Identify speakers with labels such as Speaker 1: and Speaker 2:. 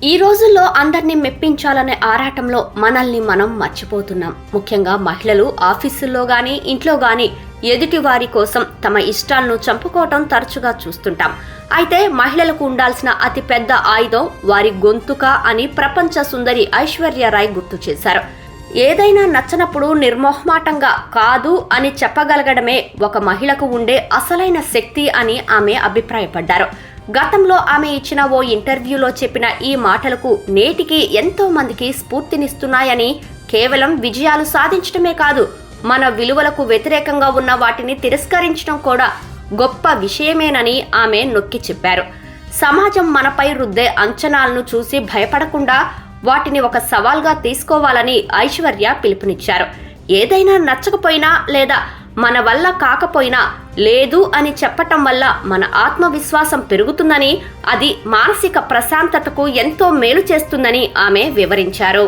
Speaker 1: ఈ రోజుల్లో అందరినీ మెప్పించాలనే ఆరాటంలో మనల్ని మనం మర్చిపోతున్నాం. ముఖ్యంగా మహిళలు ఆఫీసుల్లో గానీ ఇంట్లో గానీ ఎదుటి వారి కోసం తమ ఇష్టాలను చంపుకోవటం తరచుగా చూస్తుంటాం. అయితే మహిళలకు ఉండాల్సిన అతి పెద్ద ఆయుధం వారి గొంతుక అని ప్రపంచ సుందరి ఐశ్వర్య రాయ్ గుర్తు చేశారు. ఏదైనా నచ్చనప్పుడు నిర్మోహమాటంగా కాదు అని చెప్పగలగడమే ఒక మహిళకు ఉండే అసలైన శక్తి అని ఆమె అభిప్రాయపడ్డారు. గతంలో ఆమె ఇచ్చిన ఓ ఇంటర్వ్యూలో చెప్పిన ఈ మాటలకు నేటికి ఎంతో మందికి స్ఫూర్తినిస్తున్నాయని, కేవలం విజయాలు సాధించడమే కాదు, మన విలువలకు వ్యతిరేకంగా ఉన్న వాటిని తిరస్కరించడం కూడా గొప్ప విషయమేనని ఆమె నొక్కి చెప్పారు. సమాజం మనపై రుద్దే అంచనాలను చూసి భయపడకుండా వాటిని ఒక సవాల్గా తీసుకోవాలని ఐశ్వర్య పిలుపునిచ్చారు. ఏదైనా నచ్చకపోయినా లేదా మన వల్ల కాకపోయినా లేదు అని చెప్పటం వల్ల మన ఆత్మవిశ్వాసం పెరుగుతుందని, అది మానసిక ప్రశాంతతకు ఎంతో మేలు చేస్తుందని ఆమె వివరించారు.